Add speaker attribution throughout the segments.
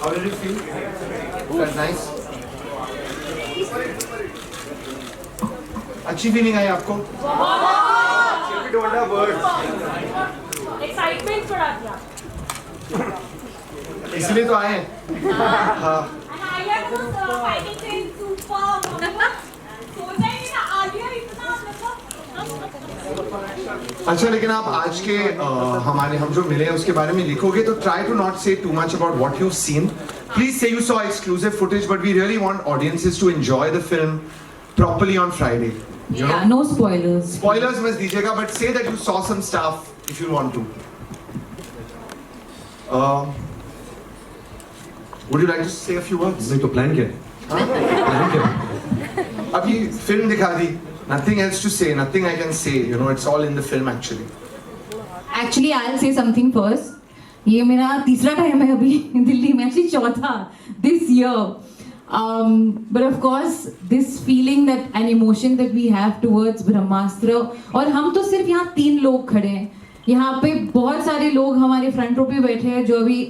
Speaker 1: How did it feel? Felt nice. अच्छी feeling आई आपको?
Speaker 2: Excitement बढ़ा दिया।
Speaker 1: इसलिए तो आए हैं। हाँ। अच्छा, लेकिन आप आज के हम जो मिले हैं उसके बारे में लिखोगे तो try to not say too much about what you've seen. Please say you saw exclusive footage, but we really want audiences to enjoy the film properly on Friday. You know?
Speaker 3: No spoilers.
Speaker 1: Spoilers मत दीजिएगा, but say that you saw some stuff if you want to. Would you like to say a few words?
Speaker 4: नहीं तो plan क्या है? Plan क्या है?
Speaker 1: अभी film दिखा दी. Nothing else to say. Nothing I can say. You know, it's all in the film actually.
Speaker 3: Actually, I'll say something first. ये मेरा तीसरा टाइम है अभी दिल्ली में, actually चौथा this year. But of course, this feeling that an emotion that we have towards Brahmastra, और हम तो सिर्फ यहाँ 3 लोग खड़े हैं. यहाँ पे बहुत सारे लोग हमारे फ्रंट रो पे बैठे हैं जो अभी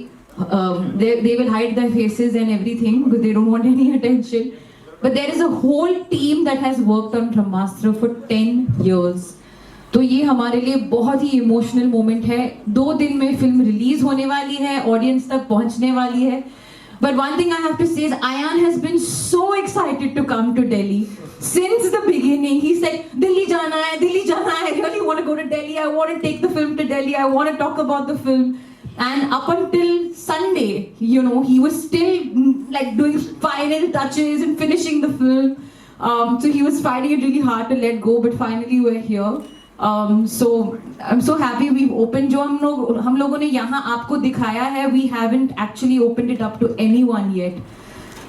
Speaker 3: they will hide their faces and everything because they don't want any attention. But there is a whole team that has worked on Brahmastra for 10 years. तो ये हमारे लिए बहुत ही इमोशनल मोमेंट है. 2 दिन में फिल्म रिलीज होने वाली है, ऑडियंस तक पहुंचने वाली है. But one thing I have to say is Ayan has been so excited to come to Delhi since the beginning. He said, Delhi jana hai, Delhi jana hai. I really want to go to Delhi. I want to take the film to Delhi. I want to talk about the film. And up until Sunday, you know, he was still like doing final touches and finishing the film. So he was finding it really hard to let go, but finally we're here. So I'm so happy we've opened. जो हम लोगों ने यहाँ आपको दिखाया है, we haven't actually opened it up to anyone yet.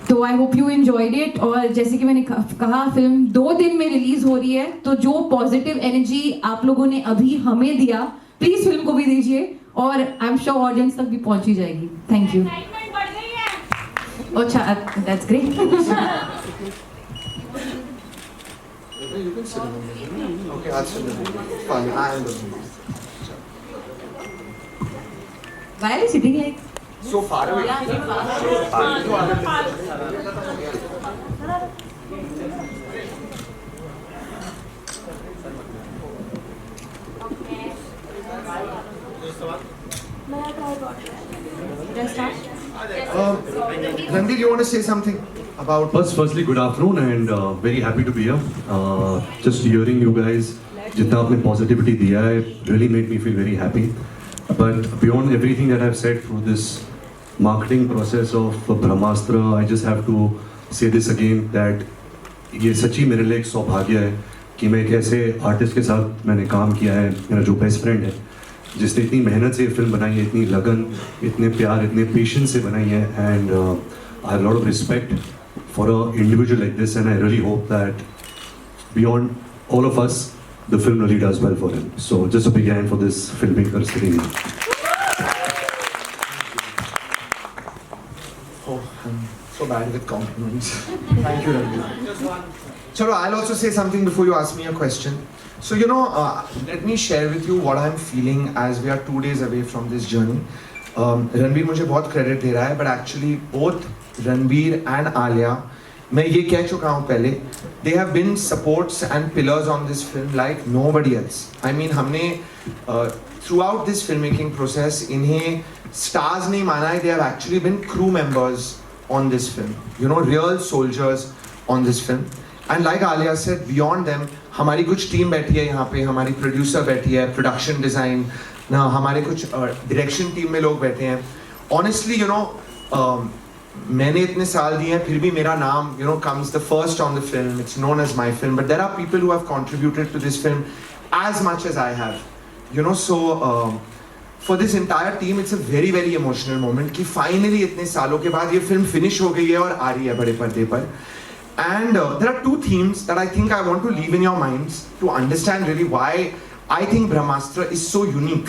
Speaker 3: तो I hope you enjoyed it. और जैसे कि मैंने कहा, फिल्म 2 दिन में रिलीज हो रही है, तो जो पॉजिटिव एनर्जी आप लोगों ने अभी हमें दिया, प्लीज फिल्म को भी दीजिए और आई एम श्योर ऑडियंस तक भी पहुंची जाएगी. Thank you. अच्छा, that's great.
Speaker 1: You can sit. Okay, I'll sit. Fine, I am the.
Speaker 3: Why are you sitting like
Speaker 1: So far away.
Speaker 3: Yeah, so far.
Speaker 1: Ranbir, you want to say something about?
Speaker 4: Firstly, good afternoon and very happy to be here. Just hearing you guys, जितना आपने positivity दिया है, really made me feel very happy. But beyond everything that I've said through this marketing process of Brahmastra, I just have to say this again that ये सच्ची मेरे लिए एक सौभाग्य है कि मैं एक ऐसे आर्टिस्ट के साथ मैंने काम किया है, मेरा जो बेस्ट फ्रेंड है, जिसने इतनी मेहनत से फिल्म बनाई है, इतनी लगन, इतने प्यार, इतने पेशेंस से बनाई है. And I have a lot of respect for an individual like this, and I really hope that beyond all of us, the film really does well for him. So just a big hand for this filmmaker sitting here.
Speaker 1: Oh, I'm so bad with compliments. Thank you, Ranbir. Chalo, I'll also say something before you ask me a question. So, you know, let me share with you what I'm feeling as we are 2 days away from this journey. Ranbir मुझे बहुत credit दे रहा है, but actually both Ranbir and Alia, मैं ये कह चुका हूँ पहले, they have been supports and pillars on this film like nobody else. I mean, हमने throughout this filmmaking process इन्हें stars नहीं माना है, they have actually been crew members on this film. You know, real soldiers on this film. And like Alia said, beyond them, हमारी कुछ team बैठी है यहाँ पे, हमारी प्रोड्यूसर बैठी है, प्रोडक्शन डिज़ाइन ना, हमारे कुछ डायरेक्शन टीम में लोग बैठे हैं. Honestly, you know, मैंने इतने साल दिए हैं, फिर भी मेरा नाम, you know, comes the first on the film. It's known as my film, but there are people who have contributed to this film as much as I have. You know, so for this entire team, it's a very, very emotional moment कि finally इतने सालों के बाद ये film finish हो गई है और आ रही है बड़े पर्दे पर. And there are 2 themes that I think I want to leave in your minds to understand really why I think Brahmastra is so unique,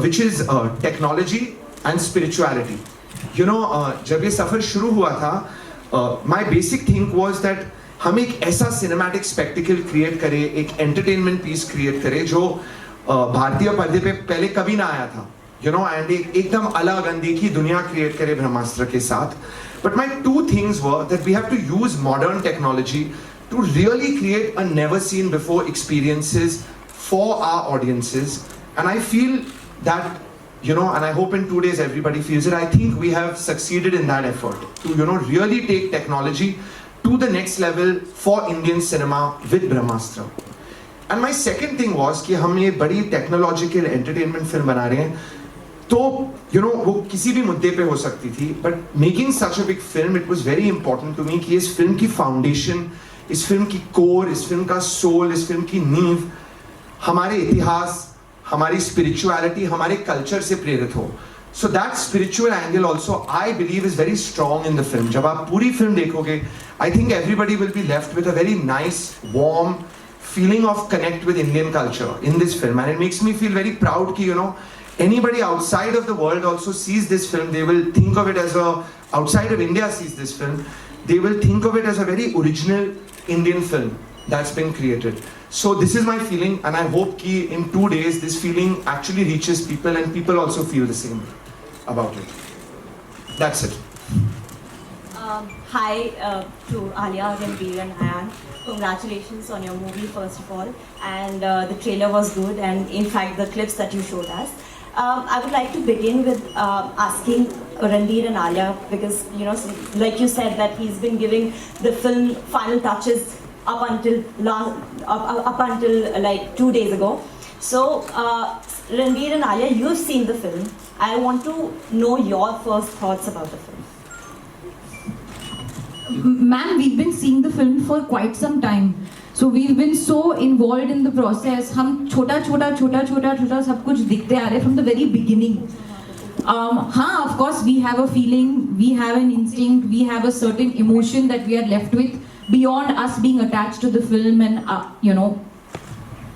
Speaker 1: which is technology and spirituality. You know, जब ये सफर शुरू हुआ था, my basic thing was that हम एक ऐसा cinematic spectacle create करें, एक entertainment piece create करें जो भारतीय पर्दे पे पहले कभी ना आया था. you know, and एकदम अलग अनदेखी दुनिया create करे ब्रह्मास्त्र के साथ. But my two things were that we have to use modern technology to really create a never seen before experiences for our audiences. And I feel that, you know, and I hope in 2 days everybody feels it, I think we have succeeded in that effort to, you know, really take technology to the next level for Indian cinema with Brahmastra. And my second thing was कि हम ये बड़ी technological entertainment film बना रहे हैं, तो you know वो किसी भी मुद्दे पे हो सकती थी, but making such a big film, it was very important to me कि इस film की foundation, इस film की core, इस film का soul, इस film की नींव हमारे इतिहास, हमारी spirituality, हमारे culture से प्रेरित हो. So that spiritual angle also, I believe, is very strong in the film. जब आप पूरी film देखोगे, I think everybody will be left with a very nice, warm feeling of connect with Indian culture in this film, and it makes me feel very proud कि, you know, anybody outside of the world also sees this film, they will think of it as a, outside of India sees this film, they will think of it as a very original Indian film that's been created. So this is my feeling, and I hope कि in 2 days this feeling actually reaches people and people also feel the same about it. That's it.
Speaker 2: Hi to Alia, Ranbir and Ayan. Congratulations on your movie first of all, and the trailer was good, and in fact the clips that you showed us. I would like to begin with asking Ranbir and Alia, because you know, like you said, that he's been giving the film final touches up until like 2 days ago. So Ranbir and Alia, you've seen the film. I want to know your first thoughts about the film.
Speaker 3: Ma'am, we've been seeing the film for quite some time. So we've been so involved in the process. हम छोटा सब कुछ दिखते आ रहे from the very beginning. हाँ, of course we have a feeling, we have an instinct, we have a certain emotion that we are left with beyond us being attached to the film, and you know,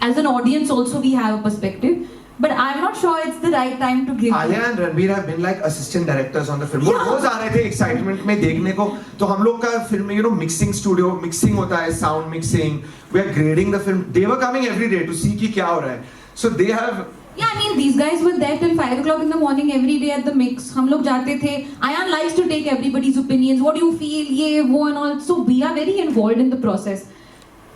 Speaker 3: as an audience also we have a perspective. But I'm not sure it's the right time to give.
Speaker 1: Alia and Ranbir have been like assistant directors on the film. वो रोज आ रहे थे excitement में देखने को. तो हम लोग का film में, you know, mixing studio, mixing होता है, sound mixing. We are grading the film. They were coming every day to see कि क्या हो रहा है. So they have.
Speaker 3: Yeah, I mean, these guys were there till 5 o'clock in the morning every day at the mix. हम लोग जाते थे. Ayan likes to take everybody's opinions. What do you feel? ये वो and all. So we are very involved in the process.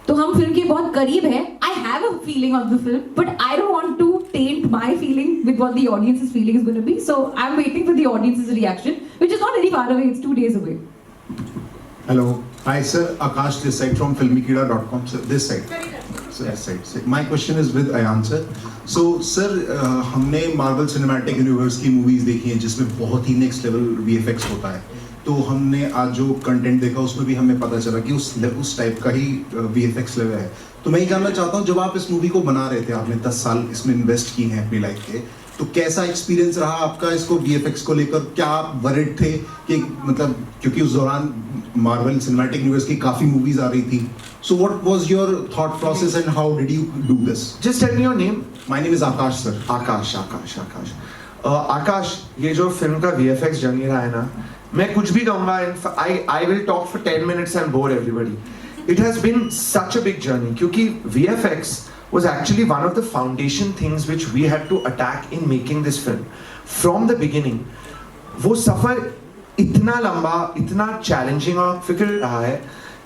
Speaker 3: तो हम film के बहुत करीब हैं. I have a feeling of the film, but I don't want to taint my feeling with what the audience's feeling is going to be. So I'm waiting for the audience's reaction, which is not very far away. It's 2 days away.
Speaker 5: Hello. Hi sir, Akash this side from filmikida.com. Sir, this side. Sir, this side. My question is with Ayan sir. So sir, हमने Marvel Cinematic Universe की movies देखी हैं जिसमें बहुत ही next level VFX होता है. तो हमने आज जो कंटेंट देखा उसमें भी हमें पता चला कि उस टाइप का ही VFX लेवल है. तो मैं ये जानना चाहता हूँ, जब आप इस मूवी को बना रहे थे, आपने 10 साल इसमें इन्वेस्ट किए हैं अपनी लाइफ के, तो कैसा एक्सपीरियंस रहा आपका इसको VFX को लेकर? क्या आप वरिड थे कि मतलब, क्योंकि उस दौरान मार्वल सिनेमैटिक यूनिवर्स की काफी मूवीज आ रही थी. So what was your thought process and how did you do this?
Speaker 1: Just tell me your name.
Speaker 5: My name is Akash sir.
Speaker 1: Akash, ये जो फिल्म का VFX जर्नी रहा है ना, मैं कुछ भी कहूँगा, I will talk for 10 minutes and bore everybody. It has been such a big journey क्योंकि VFX was actually one of the foundation things which we had to attack in making this film. From the beginning, वो सफर इतना लंबा, इतना challenging और फिक्र रहा है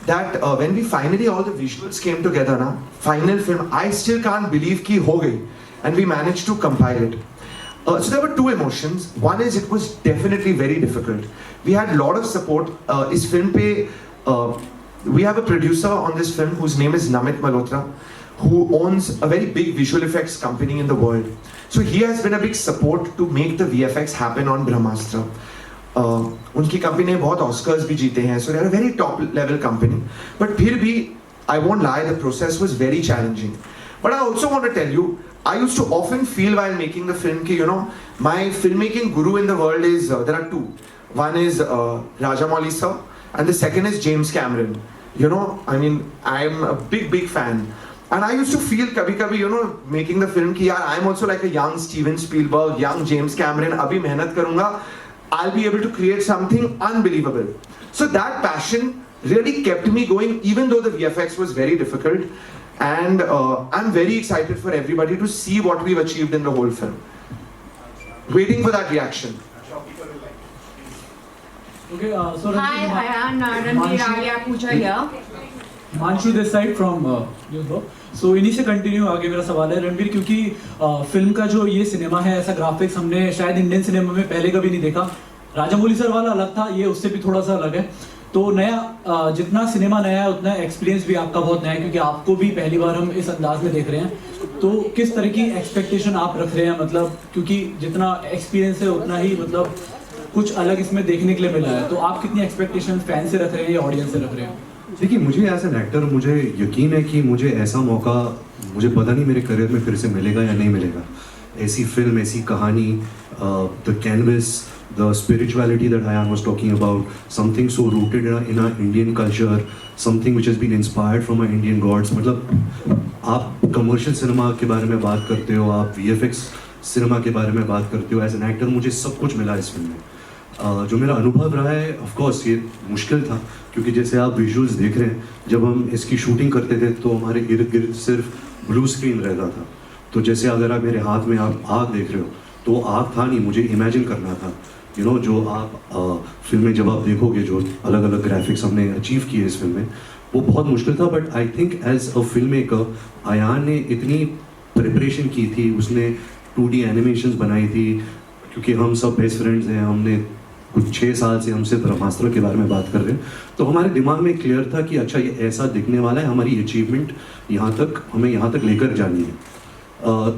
Speaker 1: that when we finally all the visuals came together ना, final film, I still can't believe कि हो गई, and we managed to compile it. So there were two emotions. One is it was definitely very difficult. We had a lot of support. इस film पे we have a producer on this film whose name is Namit Malhotra, who owns a very big visual effects company in the world. So he has been a big support to make the VFX happen on Brahmastra. उनकी company ने बहुत Oscars भी जीते हैं. So they are a very top level company. But फिर भी, I won't lie, the process was very challenging. But I also want to tell you, I used to often feel while making the film कि, you know, my filmmaking guru in the world is, there are two. One is Rajamouli sir, and the second is James Cameron. You know, I mean, I'm a big fan. And I used to feel kabhi, you know, making the film कि यार, I'm also like a young Steven Spielberg, young James Cameron. अभी मेहनत करूँगा, I'll be able to create something unbelievable. So that passion really kept me going, even though the VFX was very difficult. And I'm very excited for everybody to see what we've achieved in the whole film. Waiting for that reaction.
Speaker 6: Okay, so
Speaker 7: Hi, Ayan, Ranbir, Alia, Pooja here.
Speaker 6: Manshu this side from Newsbro. So इन्हीं से continue आगे मेरा सवाल है रणबीर, क्योंकि film का जो ये सिनेमा है, ऐसा ग्राफिक्स हमने शायद इंडियन सिनेमा में पहले कभी नहीं देखा. राजामौली सर वाला अलग था, ये उससे भी थोड़ा सा अलग है. तो नया जितना सिनेमा नया है उतना एक्सपीरियंस भी आपका बहुत नया है, क्योंकि आपको भी पहली बार हम इस अंदाज में देख रहे हैं. तो किस तरह की एक्सपेक्टेशन आप रख रहे हैं, मतलब क्योंकि जितना एक्सपीरियंस है उतना ही मतलब कुछ अलग इसमें देखने के लिए मिला है. तो आप कितनी एक्सपेक्टेशन फैन से रख रहे हैं या ऑडियंस से रख रहे हैं?
Speaker 4: देखिए, मुझे एज एन एक्टर मुझे यकीन है कि मुझे ऐसा मौका, मुझे पता नहीं मेरे करियर में फिर से मिलेगा या नहीं मिलेगा. ऐसी फिल्म, ऐसी कहानी, the canvas, the spirituality that Ayan was talking about, something so rooted in our Indian culture, something which has been inspired from our Indian gods. मतलब आप कमर्शियल सिनेमा के बारे में बात करते हो, आप VFX सिनेमा के बारे में बात करते हो. एज एन एक्टर मुझे सब कुछ मिला इस फिल्म में. जो मेरा अनुभव रहा है, ऑफ कोर्स ये मुश्किल था, क्योंकि जैसे आप विजुअल्स देख रहे हैं, जब हम इसकी शूटिंग करते थे तो हमारे इर्द गिर्द सिर्फ ब्लू स्क्रीन रहता था. तो जैसे अगर आप मेरे हाथ में आप आग देख रहे हो, तो आग था नहीं, मुझे इमेजिन करना था. जो आप फिल्म में जब आप देखोगे, जो अलग अलग ग्राफिक्स हमने अचीव किए इस फिल्म में, वो बहुत मुश्किल था. But I think as a film maker, Ayan ने इतनी प्रिपरेशन की थी, उसने 2D एनिमेशंस बनाई थी, क्योंकि हम सब बेस्ट फ्रेंड्स हैं. हमने कुछ 6 साल से हम सिर्फ ब्रह्मास्त्र के बारे में बात कर रहे हैं. तो हमारे दिमाग में क्लियर था कि अच्छा ये ऐसा दिखने वाला है, हमारी अचीवमेंट हमें यहाँ तक लेकर जानी है.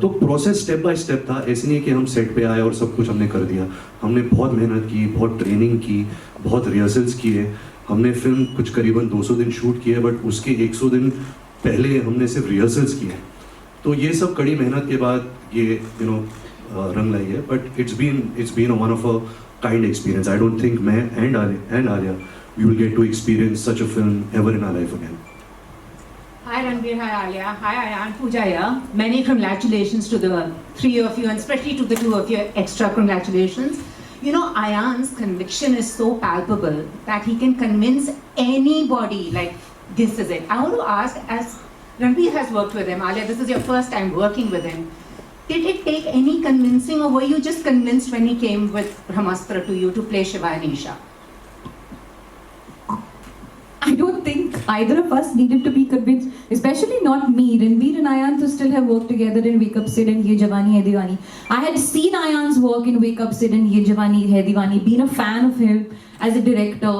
Speaker 4: तो प्रोसेस स्टेप बाय स्टेप था. ऐसे नहीं है कि हम सेट पे आए और सब कुछ हमने कर दिया. हमने बहुत मेहनत की, बहुत ट्रेनिंग की, बहुत रिहर्सल्स किए. हमने फिल्म कुछ करीबन 200 दिन शूट किए, बट उसके 100 दिन पहले हमने सिर्फ रिहर्सल्स किए. तो ये सब कड़ी मेहनत के बाद ये रंग लाई है. But it's been one of a kind experience. I don't think मैं and Alia we will get to experience such a film ever in our life again.
Speaker 7: Hi Ranbir, hi Alia, hi Ayan, Pooja here. Many congratulations to the 3 of you, and especially to the 2 of you, extra congratulations. Ayan's conviction is so palpable that he can convince anybody like this is it. I want to ask, as Ranbir has worked with him, Alia, this is your first time working with him. Did it take any convincing, or were you just convinced when he came with Brahmastra to you to play Shiva and Isha?
Speaker 3: I don't think either of us needed to be convinced, especially not me. Ranbir and Ayan to still have worked together in Wake Up Sid and Ye Jawani Hai Diwani. I had seen Ayan's work in Wake Up Sid and Ye Jawani Hai Diwani, been a fan of him as a director.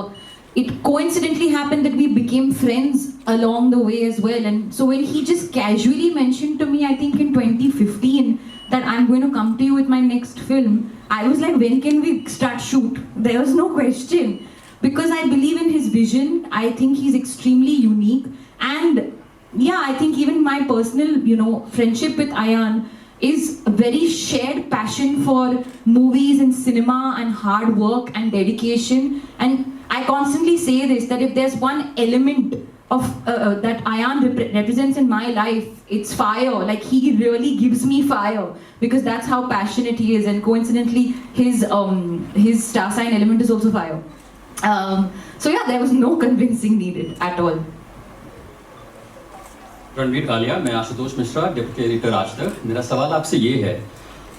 Speaker 3: It coincidentally happened that we became friends along the way as well. And so when he just casually mentioned to me, I think in 2015, that I'm going to come to you with my next film, I was like, when can we start shoot? There was no question. Because I believe in his vision. I think he's extremely unique. And yeah, I think even my personal, friendship with Ayan is a very shared passion for movies and cinema and hard work and dedication. And I constantly say this, that if there's one element of that Ayan represents in my life, it's fire. Like, he really gives me fire, because that's how passionate he is. And coincidentally, his star sign element is also fire. So yeah, there was no convincing needed at all.
Speaker 8: Ranbir, Alia, मैं Ashutosh Mishra, deputy editor आज तक. मेरा सवाल आपसे ये है,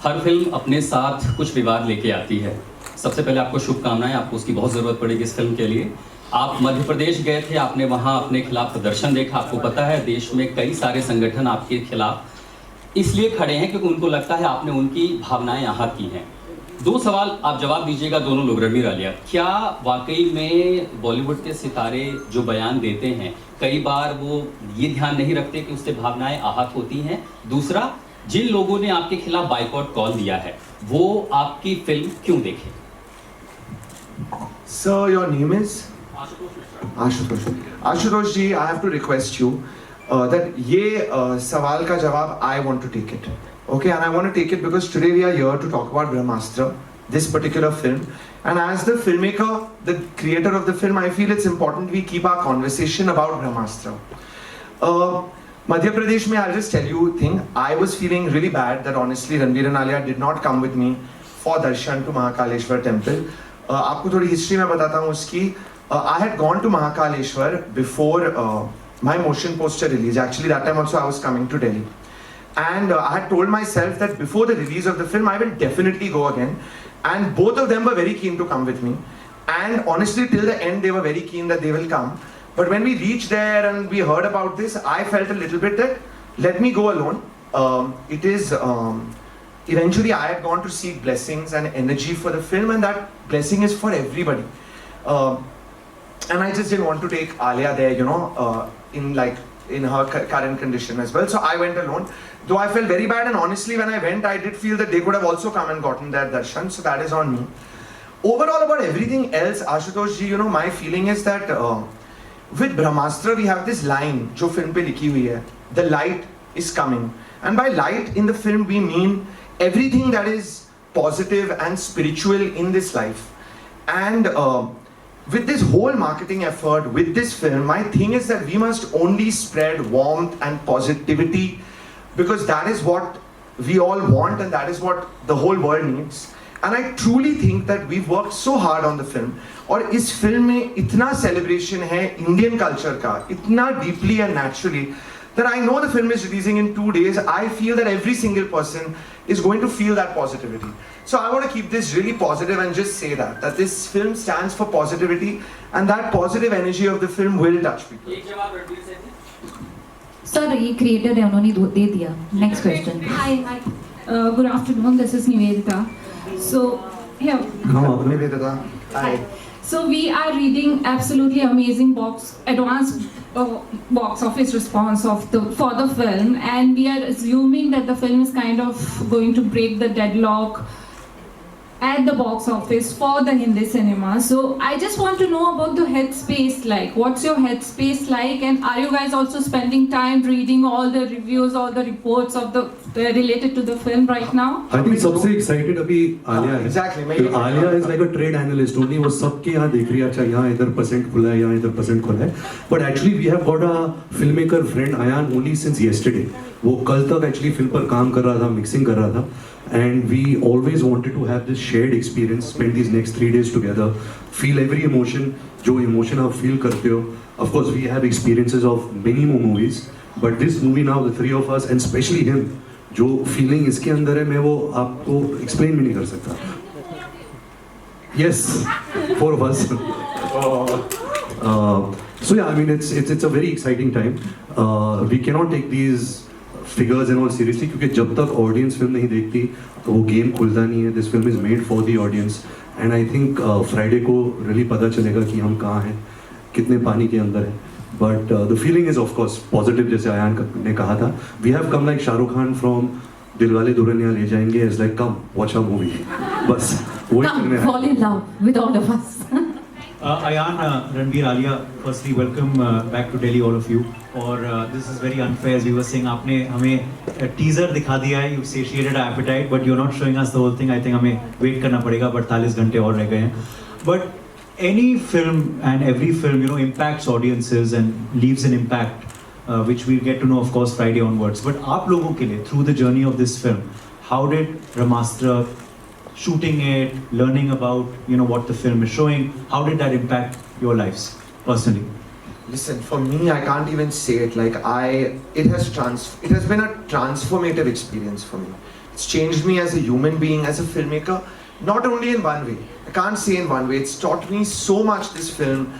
Speaker 8: हर film अपने साथ कुछ विवाद लेके आती है. सबसे पहले आपको शुभकामनाएं, आपको उसकी बहुत ज़रूरत पड़ेगी इस फिल्म के लिए. आप मध्य प्रदेश गए थे, आपने वहाँ अपने खिलाफ प्रदर्शन देखा. आपको पता है देश में कई सारे संगठन आपके खिलाफ इसलिए खड़े हैं क्योंकि उनको लगता है आपने उनकी भावनाएं आहत की हैं. 2 सवाल आप जवाब दीजिएगा दोनों लोग. रणबीर, आलिया, क्या वाकई में बॉलीवुड के सितारे जो बयान देते हैं, कई बार वो ये ध्यान नहीं रखते कि उससे भावनाएं आहत होती हैं? दूसरा, जिन लोगों ने आपके खिलाफ बाइकआउट कॉल दिया है, वो आपकी फिल्म क्यों देखें?
Speaker 1: Sir, your name is? Ashutosh. Ashutosh ji, I have to request you that ये सवाल का जवाब I want to take it. Okay, and I want to take it because today we are here to talk about Brahmastra, this particular film. And as the filmmaker, the creator of the film, I feel it's important we keep our conversation about Brahmastra. Madhya Pradesh mein, I'll just tell you a thing. I was feeling really bad that honestly Ranbir and Alia did not come with me for darshan to Mahakaleshwar temple. आपको थोड़ी history में बताता हूँ उसकी. I had gone to Mahakaleshwar before my motion poster release. Actually, that time also I was coming to Delhi. And I had told myself that before the release of the film, I will definitely go again. And both of them were very keen to come with me. And honestly, till the end, they were very keen that they will come. But when we reached there and we heard about this, I felt a little bit that, let me go alone. Eventually I had gone to seek blessings and energy for the film, and that blessing is for everybody. And I just didn't want to take Alia there, you know, in her current condition as well. So I went alone. Though I felt very bad, and honestly when I went, I did feel that they could have also come and gotten their darshan, so that is on me. Overall, about everything else, Ashutosh ji, you know, my feeling is that with Brahmastra we have this line, jo film pe likhi hui hai, the light is coming. And by light in the film we mean everything that is positive and spiritual in this life. And with this whole marketing effort, with this film, my thing is that we must only spread warmth and positivity, because that is what we all want and that is what the whole world needs. And I truly think that we've worked so hard on the film. और इस film में इतना celebration है Indian culture का, इतना deeply and naturally, that I know the film is releasing in 2 days. I feel that every single person is going to feel that positivity. So I want to keep this really positive and just say that this film stands for positivity, and that positive energy of the film will touch people.
Speaker 3: Sir, ये creator है, उन्होंने दे दिया. Next question.
Speaker 9: Hi. Good afternoon. This is Nivedita. So, here.
Speaker 1: Nivedita. Hi.
Speaker 9: So we are reading absolutely amazing advanced box office response for the film, and we are assuming that the film is kind of going to break the deadlock at the box office for the Hindi cinema. So I just want to know about the headspace like. What's your headspace like, and are you guys also spending time reading all the reviews, all the reports of the related to the film right now?
Speaker 4: I think सबसे excited अभी आलिया है.
Speaker 1: Exactly.
Speaker 4: Alia is like a trade analyst only. वो सबके यहाँ देख रही है, अच्छा यहाँ इधर % खुला है, यहाँ इधर % खुला है. But actually we have got a filmmaker friend Ayan only since yesterday. वो कल तक actually film पर काम कर रहा था, mixing कर रहा था. And we always wanted to have this shared experience, spend these next 3 days together, feel every emotion, जो emotion आप feel करते हो. Of course, we have experiences of many more movies, but this movie now, the three of us, and especially him, जो feeling इसके अंदर है, मैं वो आपको explain भी नहीं कर सकता. Yes, 4 of us. So yeah, I mean, it's a very exciting time. We cannot take these figures and all seriously, क्योंकि जब तक audience film नहीं देखती तो वो game खुलता नहीं है. This film is made for the audience, and I think Friday को really पता चलेगा कि हम कहाँ हैं, कितने पानी के अंदर हैं. But the feeling is of course positive, जैसे आयान ने कहा था. We have come like Shahrukh Khan from Dilwale Dulhania ले जाएंगे, is like come watch our movie. बस वही
Speaker 3: Come fall in love with all of us.
Speaker 10: Ayan, Ranbir, Alia, firstly welcome back to Delhi, all of you. और this is very unfair, as we were saying, आपने हमें teaser दिखा दिया है, you satiated our appetite, but you're not showing us the whole thing. I think हमें wait करना पड़ेगा, 48 घंटे और रह गए हैं. But any film and every film, you know, impacts audiences and leaves an impact, which we'll get to know, of course, Friday onwards. But आप लोगों के लिए, through the journey of this film, how did Brahmastra, shooting it, learning about, you know, what the film is showing, how did that impact your lives personally?
Speaker 1: Listen, for me, I can't even say it. Like it has been a transformative experience for me. It's changed me as a human being, as a filmmaker, not only in one way. I can't say in one way. It's taught me so much, this film,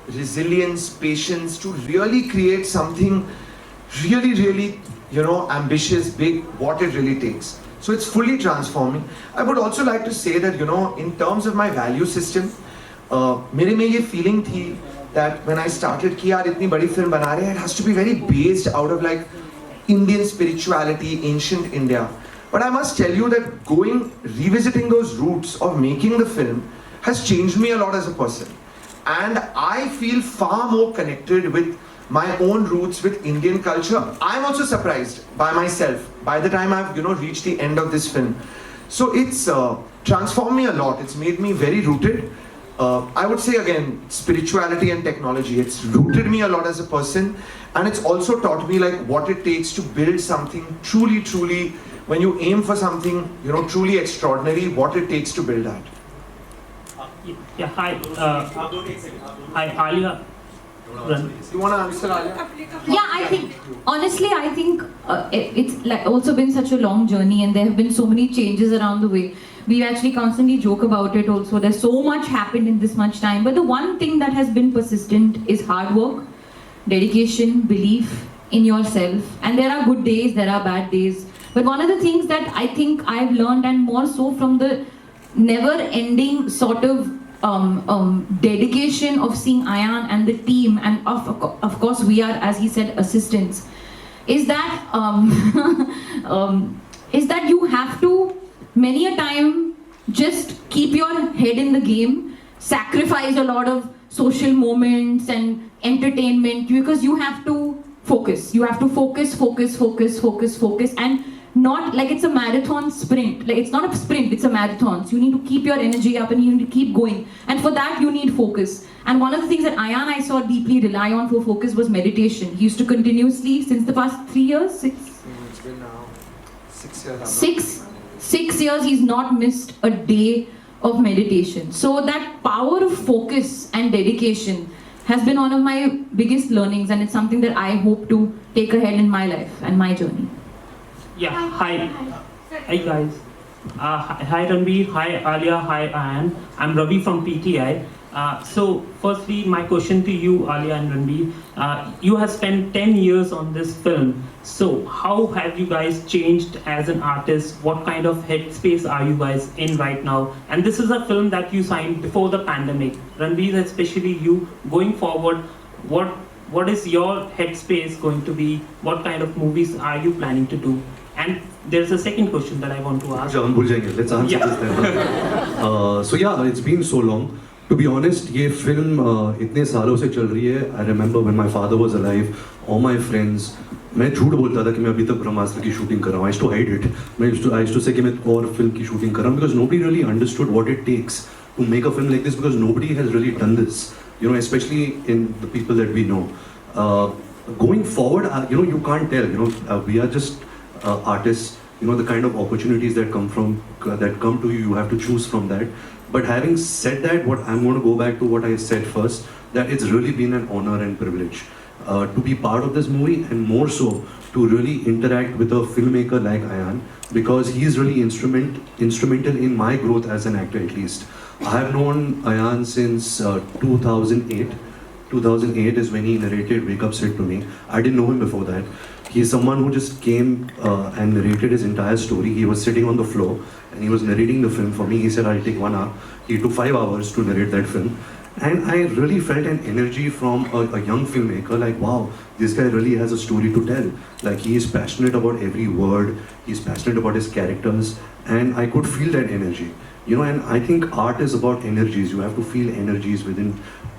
Speaker 1: resilience, patience, to really create something really, really, you know, ambitious, big, what it really takes. So it's fully transforming. I would also like to say that, you know, in terms of my value system, मेरे में ये feeling थी that when I started कि यार इतनी बड़ी film बना रहे हैं, it has to be very based out of like Indian spirituality, ancient India. But I must tell you that revisiting those roots of making the film has changed me a lot as a person. And I feel far more connected with my own roots, with Indian culture. I'm also surprised by myself by the time I've, you know, reached the end of this film. So it's transformed me a lot. It's made me very rooted. I would say again, spirituality and technology. It's rooted me a lot as a person, and it's also taught me like what it takes to build something truly, truly. When you aim for something, you know, truly extraordinary, what it takes to build that.
Speaker 11: Yeah, hi. Hi, Alia.
Speaker 1: You want to answer, Alia?
Speaker 3: Yeah, I think, honestly, I think it's like also been such a long journey and there have been so many changes around the way. We actually constantly joke about it also. There's so much happened in this much time. But the one thing that has been persistent is hard work, dedication, belief in yourself. And there are good days, there are bad days. But one of the things that I think I've learned, and more so from the never-ending sort of dedication of seeing Ayan and the team, and of course we are, as he said, assistants, is that is that you have to many a time just keep your head in the game, sacrifice a lot of social moments and entertainment, because you have to focus. You have to focus, and not like it's a marathon sprint. Like it's not a sprint, it's a marathon. So you need to keep your energy up and you need to keep going. And for that you need focus. And one of the things that Ayan I saw deeply rely on for focus was meditation. He used to continuously, since the past 3 years,
Speaker 1: It's been now 6 years.
Speaker 3: 6 years he's not missed a day of meditation. So that power of focus and dedication has been one of my biggest learnings, and it's something that I hope to take ahead in my life and my journey.
Speaker 11: Yeah, hi. Hi guys. Hi Ranbir, hi Alia, hi Ayan. I'm Ravi from PTI. So firstly, my question to you, Alia and Ranbir. You have spent 10 years on this film. So how have you guys changed as an artist? What kind of headspace are you guys in right now? And this is a film that you signed before the pandemic. Ranbir, especially you, going forward, what is your headspace going to be? What kind of movies are you planning to do? And there's a second question that I want to ask.
Speaker 4: Let's answer this then. So yeah, it's been so long. To be honest, ये film इतने सालों से चल रही है. I remember when my father was alive, all my friends, मैं झूठ बोलता था कि मैं अभी तक ब्रह्मास्त्र की शूटिंग कर रहा हूँ. I used to hide it. I used to say कि मैं और फिल्म की शूटिंग कर रहा हूँ, because nobody really understood what it takes to make a film like this, because nobody has really done this. You know, especially in the people that we know. Going forward, you know, you can't tell. You know, we are just artists. You know, the kind of opportunities that come to you, you have to choose from that. But having said that, what I'm going to go back to what I said first, that it's really been an honor and privilege to be part of this movie, and more so to really interact with a filmmaker like Ayan, because he is really instrumental in my growth as an actor, at least. I have known Ayan since 2008. 2008 is when he narrated Wake Up Sid to me. I didn't know him before that. He's someone who just came and narrated his entire story. He was sitting on the floor and he was narrating the film for me. He said, I'll take 1 hour. He took 5 hours to narrate that film. And I really felt an energy from a young filmmaker, like, wow, this guy really has a story to tell. Like, he is passionate about every word. He's passionate about his characters. And I could feel that energy. You know, and I think art is about energies. You have to feel energies within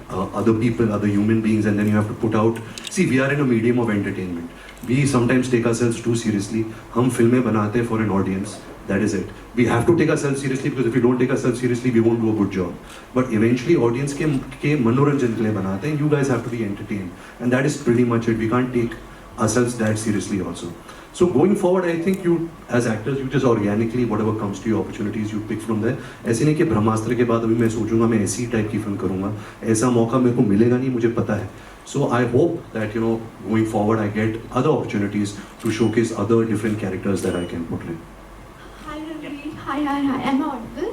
Speaker 4: other people, other human beings, and then you have to put out. See, we are in a medium of entertainment. We sometimes take ourselves too seriously. हम फिल्में बनाते हैं for an audience. That is it. We have to take ourselves seriously, because if we don't take ourselves seriously, we won't do a good job. But eventually, audience के मनोरंजन के लिए बनाते हैं. You guys have to be entertained, and that is pretty much it. We can't take ourselves that seriously also. So going forward, I think you, as actors, you just organically, whatever comes to you, opportunities, you pick from there. ऐसे नहीं कि ब्रह्मास्त्र के बाद अभी मैं सोचूंगा मैं ऐसी टाइप की फिल्म करूंगा. ऐसा मौका मेरे को मिलेगा नहीं, मुझे पता है. So I hope that, you know, going forward, I get other opportunities to showcase other different characters that I can portray.
Speaker 2: Hi, Ranbir. Hi. Am I audible?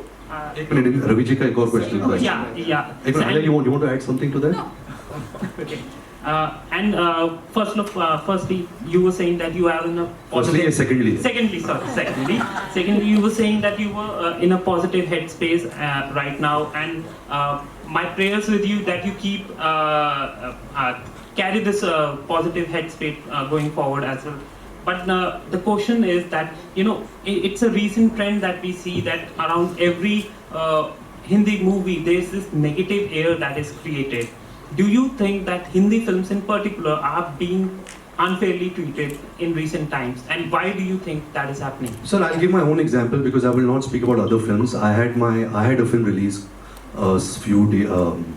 Speaker 4: एक मिनट, रवि जी का एक और question है.
Speaker 11: Yeah.
Speaker 4: एक minute, Alia, you want to add something to that?
Speaker 11: No. Okay. Firstly, you were saying that you are in a positive... Secondly, you were saying that you were in a positive headspace right now, and my prayers with you that you keep carry this positive headspace going forward as well. But the question is that, you know, it's a recent trend that we see that around every Hindi movie there is this negative air that is created. Do you think that Hindi films in particular are being unfairly treated in recent times, and why do you think that is happening?
Speaker 4: Sir, I'll give my own example, because I will not speak about other films. I had a film release a few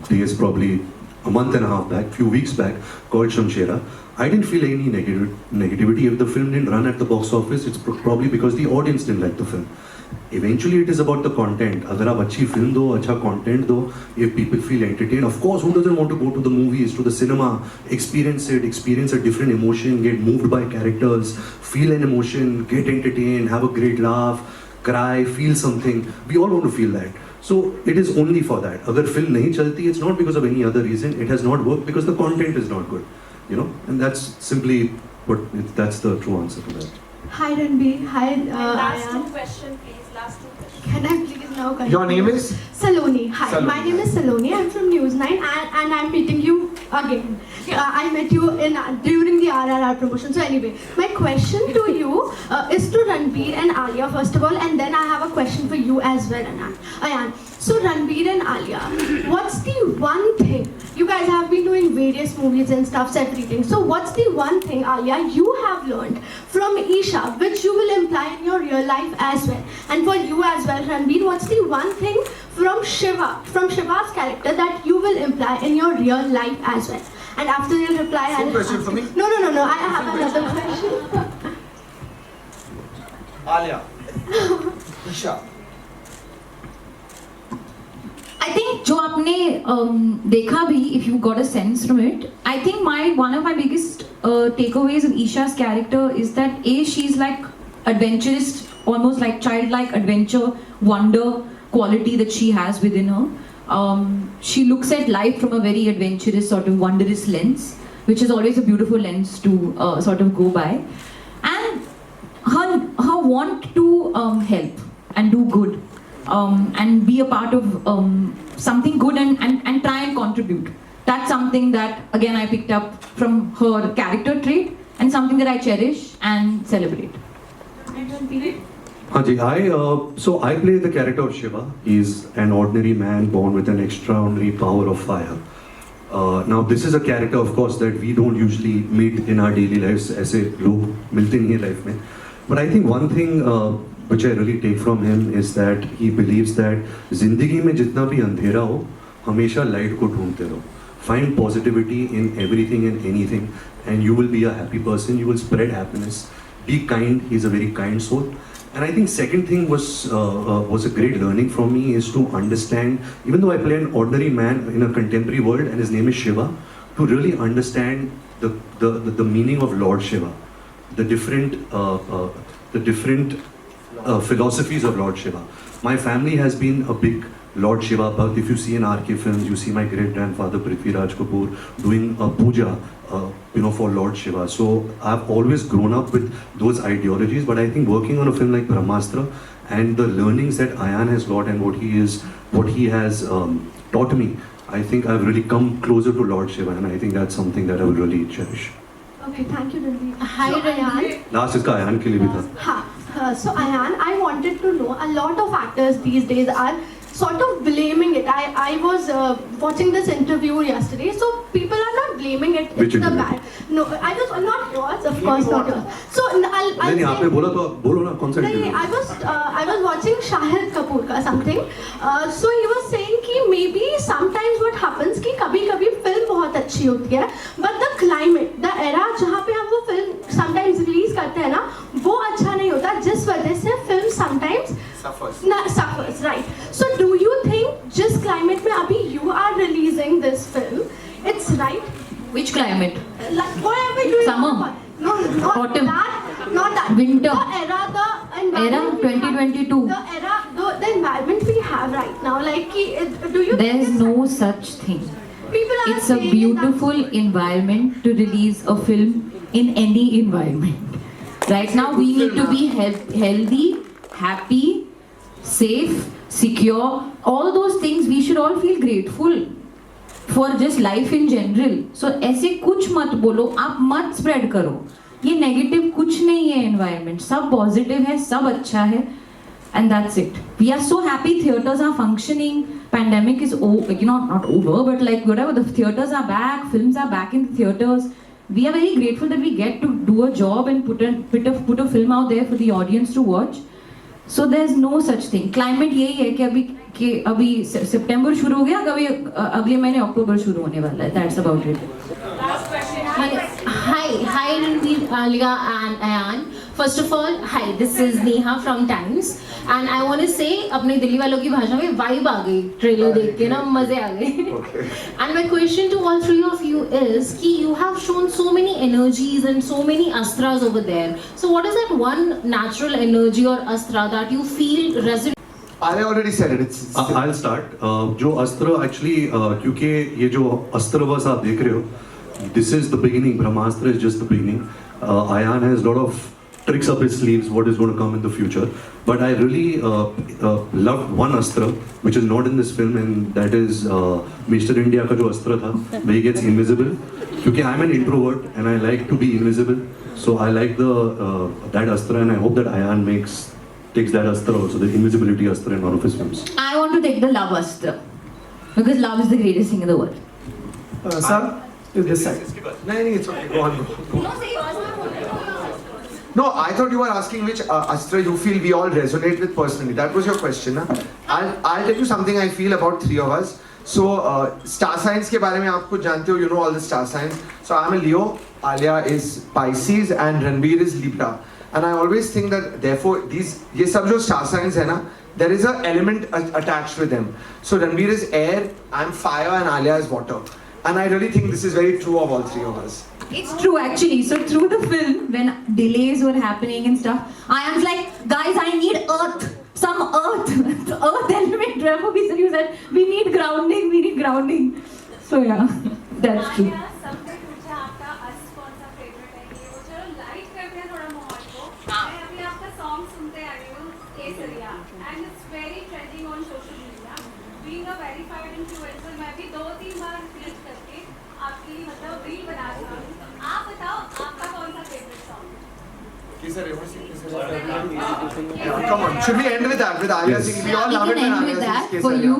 Speaker 4: days, probably a month and a half back, few weeks back, called Shamshera. I didn't feel any negativity. If the film didn't run at the box office, it's probably because the audience didn't like the film. eventually it is about the content. अगर आप अच्छी film दो, अच्छा content दो, if people feel entertained, of course, who doesn't want to go to the movies, to the cinema, experience it, experience a different emotion, get moved by characters, feel an emotion, get entertained, have a great laugh, cry, feel something. We all want to feel that. So it is only for that. अगर film नहीं चलती, it's not because of any other reason. It has not worked because the content is not good, you know. And that's simply that's the true answer to that.
Speaker 12: Hi Ranbir, hi
Speaker 2: last
Speaker 12: Ayan.
Speaker 2: two questions, please. Last two questions.
Speaker 12: Can I please now continue?
Speaker 1: Your name is?
Speaker 12: Saloni. Hi,
Speaker 1: Saloni.
Speaker 12: my name is Saloni. I'm from News 9 and I'm meeting you again. I met you during the RRR promotion. So anyway, my question to you is to Ranbir and Alia first of all, and then I have a question for you as well, Ayan. So Ranbir and Alia, what's the one thing, you guys have been doing various movies and stuff, everything. So what's the one thing, Alia, you have learned from Isha, which you will imply in your real life as well? And for you as well, Ranbir, what's the one thing from Shiva's character that you will imply in your real life as well? And after you reply,
Speaker 1: Same question for me?
Speaker 12: No, I have another question.
Speaker 1: Alia. Isha.
Speaker 3: I think जो आपने देखा भी, if you got a sense from it, I think one of my biggest takeaways of Isha's character is that she's like adventurous, almost like childlike adventure, wonder quality that she has within her. She looks at life from a very adventurous, sort of wondrous lens, which is always a beautiful lens to sort of go by, and her want to help and do good. And be a part of something good and try and contribute. That's something that, again, I picked up from her character trait and something that I cherish and celebrate.
Speaker 4: So I play the character of Shiva. He's an ordinary man born with an extraordinary power of fire. Now this is a character, of course, that we don't usually meet in our daily lives. ऐसे लोग मिलते नहीं हैं life में. But I think one thing which I really take from him is that he believes that जिंदगी में जितना भी अंधेरा हो, हमेशा light को ढूंढते रहो. Find positivity in everything and anything, and you will be a happy person. You will spread happiness. Be kind. He's a very kind soul. And I think second thing was a great learning from me is to understand, even though I play an ordinary man in a contemporary world and his name is Shiva, to really understand the meaning of Lord Shiva, the different philosophies of Lord Shiva. My family has been a big Lord Shiva bhakt. If you see in RK films, you see my great grandfather PVR Kapoor doing a puja, for Lord Shiva. So I've always grown up with those ideologies. But I think working on a film like Brahmāstra and the learnings that Ayan has got and what he has taught me, I think I've really come closer to Lord Shiva, and I think that's something that I will really cherish.
Speaker 12: Okay, thank you, Ranbir. Hi, Ayan.
Speaker 4: Last इसका Ayan के लिए भी था.
Speaker 12: So Ayan, I wanted to know, a lot of actors these days are sort of blaming it. I was watching this interview yesterday, so people are not blaming it.
Speaker 4: Which
Speaker 12: it's the
Speaker 4: interview?
Speaker 12: bad. No, I was not yours, of course not yours. So I'll
Speaker 4: नहीं आपने बोला तो बोलो ना कौन सा
Speaker 12: नहीं,
Speaker 4: interview?
Speaker 12: I was watching Shahid Kapoor का something. So he was saying कि maybe sometimes what happens कि कभी-कभी film बहुत अच्छी होती है, but the climate, the era जहाँ पे हम वो film sometimes release करते हैं ना, वो अच्छा नहीं होता, जिस वजह से film sometimes suffers, right? So do you think जिस climate में अभी you are releasing this film, it's right?
Speaker 3: Which climate?
Speaker 12: Like whatever you
Speaker 3: Summer?
Speaker 12: want. No, not
Speaker 3: Autumn?
Speaker 12: not that.
Speaker 3: Winter?
Speaker 12: The era, the environment.
Speaker 3: Era 2022.
Speaker 12: The era, the environment we have right now. Like, do you?
Speaker 3: There
Speaker 12: think
Speaker 3: is
Speaker 12: it's
Speaker 3: no such thing.
Speaker 12: People are
Speaker 3: It's a
Speaker 12: saying
Speaker 3: beautiful environment to release a film in any environment. Right now we need to be healthy, happy, safe, secure. All those things we should all feel grateful for just life in general. So ऐसे कुछ मत बोलो, आप मत spread करो. ये negative कुछ नहीं है environment. सब positive है, सब अच्छा है. And that's it. We are so happy theaters are functioning. Pandemic is not over, but like whatever, the theaters are back, films are back in the theaters. We are very grateful that we get to do a job and put a film out there for the audience to watch. So there's no such thing. Climate यही है कि अभी सितंबर शुरू हो गया, कभी अगले महीने अक्टूबर शुरू होने वाला है. That's about it.
Speaker 13: Hi Ranbir, Alia and Ayan. First of all, hi, this is Neha from Times, and I want to say, अपने दिल्ली वालों की भाषा में vibe आ गई ट्रेलर देख के ना, मजे आ गए. And my question to all three of you is कि you have shown so many energies and so many astras over there. So what is that one natural energy or astra that you feel resonates?
Speaker 1: I already said it.
Speaker 4: I'll start. जो अस्त्र actually क्योंकि ये जो Astraverse आप देख रहे हो, this is the beginning. Brahmastra is just the beginning. Ayan has a lot of tricks up his sleeves. What is going to come in the future? But I really loved one Astra, which is not in this film, and that is Mr. India का जो अस्त्र था, where he gets invisible. क्योंकि I'm an introvert and I like to be invisible, so I like that Astra, and I hope that Ayan takes that Astra also, the invisibility Astra in one of his films.
Speaker 3: I want to take the love Astra, because love is the greatest thing in the world.
Speaker 1: Sir, this side. No, it's okay. Go on. No, I thought you were asking which Astra you feel we all resonate with personally. That was your question, na? I'll tell you something I feel about three of us. So, star signs के बारे में आप कुछ जानते हो, you know all the star signs. So, I'm a Leo, Alia is Pisces, and Ranbir is Libra. And I always think that therefore ये सब जो star signs है ना, there is an element attached with them. So Ranbir is air, I'm fire, and Alia is water. And I really think this is very true of all three of us.
Speaker 3: It's true actually. So through the film, when delays were happening and stuff, I was like, guys, I need earth, some earth, the earth element. Remember we said we need grounding. So yeah, that's true.
Speaker 14: And it's very trending on social media. Being a verified influencer, मैं भी 2-3 बार click करके आपकी मतलब reel बना रहा हूँ. आप बताओ आपका कौन सा favourite song?
Speaker 1: Come on, should we end with that? With Alia singing? We all love it when Alia sings Kesariya.
Speaker 3: For you,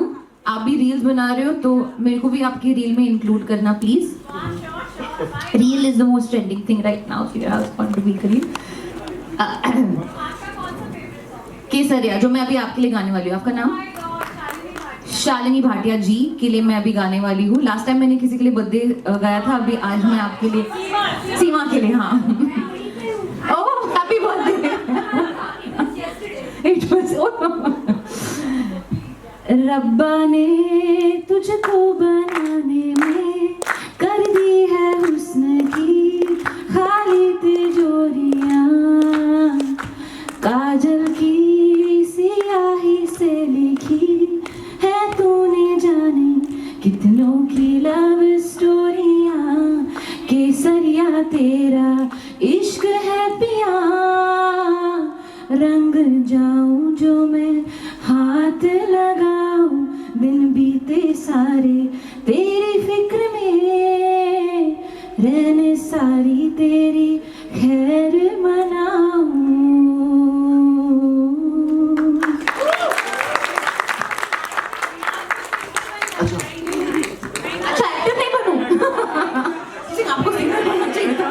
Speaker 3: आप भी रील्स बना रहे हो तो मेरे को भी आपकी रील में इंक्लूड करना please. Reel is the most trending thing right now. So you have fun to be reel. Kesariya जो मैं अभी आपके लिए गाने वाली हूँ. आपका नाम? शालिनी भाटिया जी के लिए मैं अभी गाने वाली हूँ. लास्ट टाइम मैंने किसी के लिए बर्थडे गाया था, अभी आज मैं आपके लिए सीमा के लिए. हाँ, ओह हैप्पी बर्थडे. इट वाज रब्बा ने तुझको बनाने में कर दी है हुस्न की खाली तिजोरियां. काजल की सियाही से लिखी है तूने जाने कितनों की लव स्टोरियां. केसरिया तेरा इश्क है पिया, रंग जाऊं जो मैं हाथ लगाऊं. दिन बीते सारे तेरी फिक्र में, रहने सारी तेरी खैर मनाऊं. अच्छा एक्टर नहीं बनूं. आपको